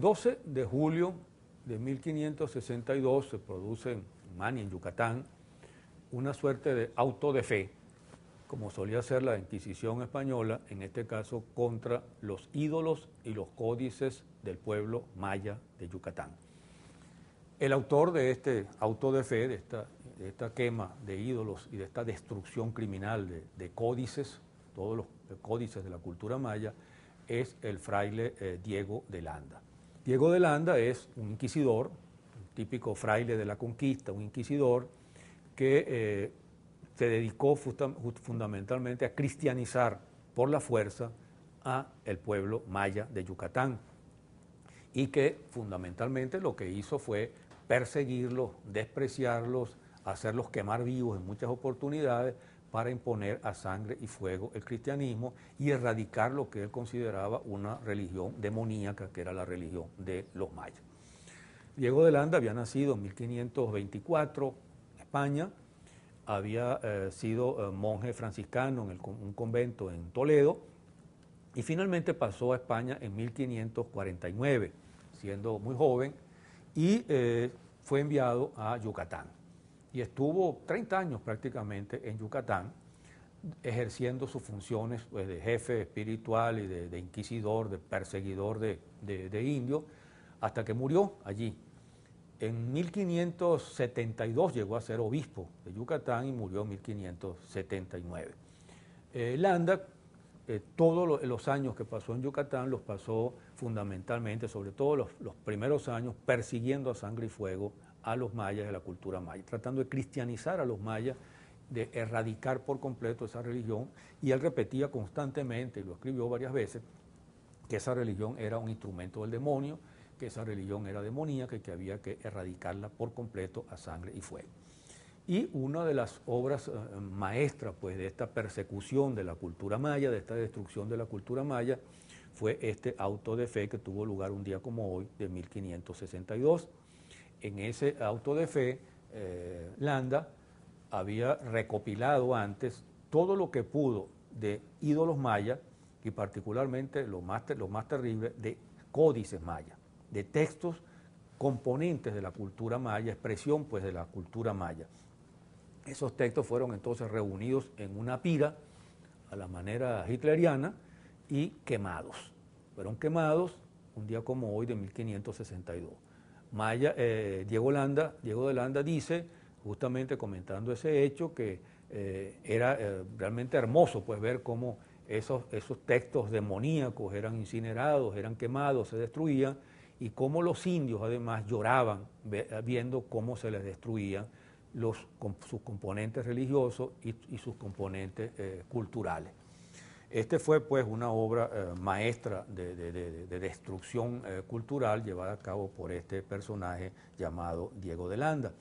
12 de julio de 1562 se produce en Mani, en Yucatán, una suerte de auto de fe, como solía ser la Inquisición española, en este caso contra los ídolos y los códices del pueblo maya de Yucatán. El autor de este auto de fe, de esta quema de ídolos y de esta destrucción criminal de códices, todos los códices de la cultura maya, es el fraile Diego de Landa. Diego de Landa es un inquisidor, un típico fraile de la conquista, un inquisidor que se dedicó fundamentalmente a cristianizar por la fuerza a el pueblo maya de Yucatán y que fundamentalmente lo que hizo fue perseguirlos, despreciarlos, hacerlos quemar vivos en muchas oportunidades para imponer a sangre y fuego el cristianismo y erradicar lo que él consideraba una religión demoníaca, que era la religión de los mayas. Diego de Landa había nacido en 1524 en España, había sido monje franciscano en un convento en Toledo y finalmente pasó a España en 1549, siendo muy joven, y fue enviado a Yucatán. Y estuvo 30 años prácticamente en Yucatán, ejerciendo sus funciones pues, de jefe espiritual y de inquisidor, de perseguidor de indios, hasta que murió allí. En 1572 llegó a ser obispo de Yucatán y murió en 1579. Landa, todos los años que pasó en Yucatán los pasó fundamentalmente, sobre todo los primeros años, persiguiendo a sangre y fuego a los mayas de la cultura maya, tratando de cristianizar a los mayas, de erradicar por completo esa religión, y él repetía constantemente, y lo escribió varias veces, que esa religión era un instrumento del demonio, que esa religión era demoníaca y que había que erradicarla por completo a sangre y fuego. Y una de las obras maestras pues, de esta persecución de la cultura maya, de esta destrucción de la cultura maya, fue este auto de fe que tuvo lugar un día como hoy, de 1562. En ese auto de fe, Landa había recopilado antes todo lo que pudo de ídolos mayas y particularmente lo más terrible de códices mayas, de textos componentes de la cultura maya, expresión pues de la cultura maya. Esos textos fueron entonces reunidos en una pira a la manera hitleriana y quemados. Fueron quemados un día como hoy de 1562. Diego de Landa dice, justamente comentando ese hecho, que era realmente hermoso pues, ver cómo esos textos demoníacos eran incinerados, eran quemados, se destruían, y cómo los indios además lloraban viendo cómo se les destruían sus componentes religiosos y sus componentes culturales. Este fue pues una obra maestra de destrucción cultural llevada a cabo por este personaje llamado Diego de Landa.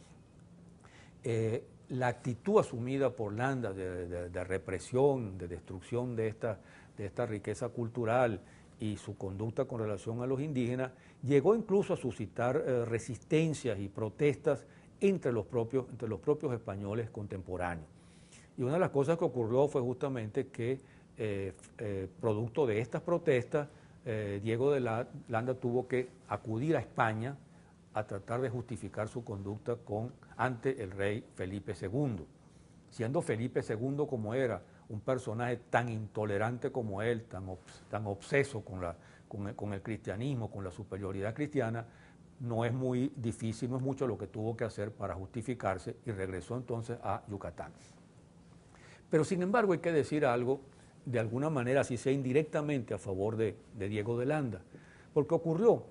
La actitud asumida por Landa de represión, de destrucción de esta riqueza cultural y su conducta con relación a los indígenas, llegó incluso a suscitar resistencias y protestas entre los propios españoles contemporáneos. Y una de las cosas que ocurrió fue justamente que, producto de estas protestas, Diego de Landa tuvo que acudir a España a tratar de justificar su conducta ante el rey Felipe II. Siendo Felipe II como era, un personaje tan intolerante como él, tan obseso con el cristianismo, con la superioridad cristiana, no es muy difícil, no es mucho lo que tuvo que hacer para justificarse, y regresó entonces a Yucatán. Pero sin embargo hay que decir algo, de alguna manera, así sea indirectamente, a favor de Diego de Landa, porque ocurrió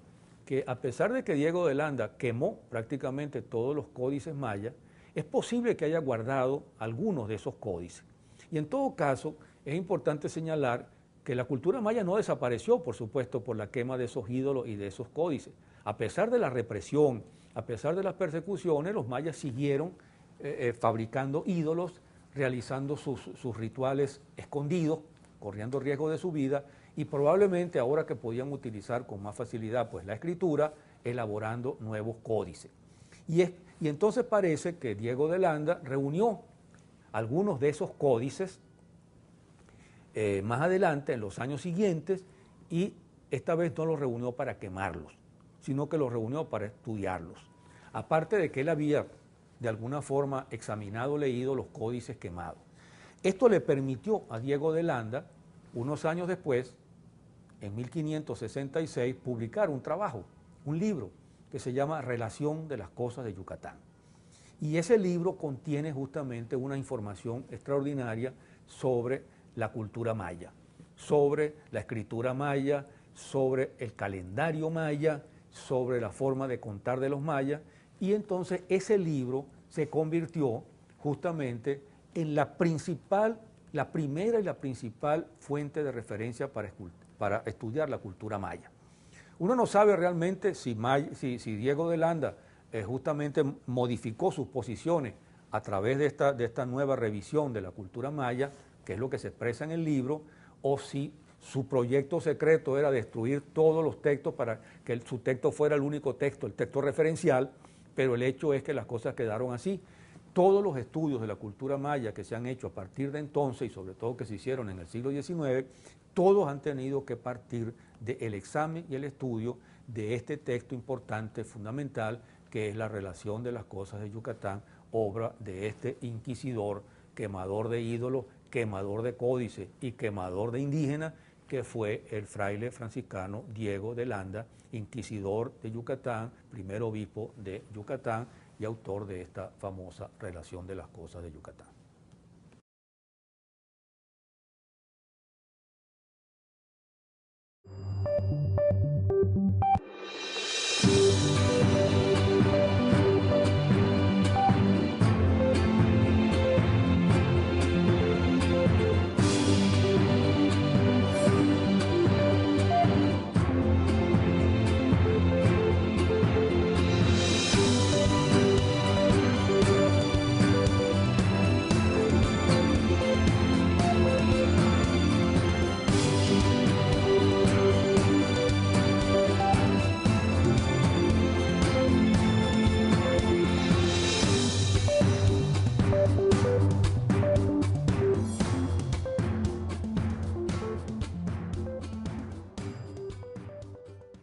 que a pesar de que Diego de Landa quemó prácticamente todos los códices mayas, es posible que haya guardado algunos de esos códices. Y en todo caso, es importante señalar que la cultura maya no desapareció, por supuesto, por la quema de esos ídolos y de esos códices. A pesar de la represión, a pesar de las persecuciones, los mayas siguieron fabricando ídolos, realizando sus rituales escondidos, corriendo riesgo de su vida, y probablemente ahora que podían utilizar con más facilidad pues, la escritura, elaborando nuevos códices. Y entonces parece que Diego de Landa reunió algunos de esos códices más adelante, en los años siguientes, y esta vez no los reunió para quemarlos, sino que los reunió para estudiarlos. Aparte de que él había, de alguna forma, examinado, leído los códices quemados. Esto le permitió a Diego de Landa, unos años después, en 1566, publicar un trabajo, un libro, que se llama Relación de las Cosas de Yucatán. Y ese libro contiene justamente una información extraordinaria sobre la cultura maya, sobre la escritura maya, sobre el calendario maya, sobre la forma de contar de los mayas, y entonces ese libro se convirtió justamente en la primera y la principal fuente de referencia para estudiar la cultura maya. Uno no sabe realmente si Diego de Landa justamente modificó sus posiciones a través de esta nueva revisión de la cultura maya, que es lo que se expresa en el libro, o si su proyecto secreto era destruir todos los textos para que su texto fuera el único texto, el texto referencial, pero el hecho es que las cosas quedaron así. Todos los estudios de la cultura maya que se han hecho a partir de entonces, y sobre todo que se hicieron en el siglo XIX, todos han tenido que partir del examen y el estudio de este texto importante, fundamental, que es la Relación de las Cosas de Yucatán, obra de este inquisidor, quemador de ídolos, quemador de códices y quemador de indígenas, que fue el fraile franciscano Diego de Landa, inquisidor de Yucatán, primer obispo de Yucatán y autor de esta famosa Relación de las Cosas de Yucatán.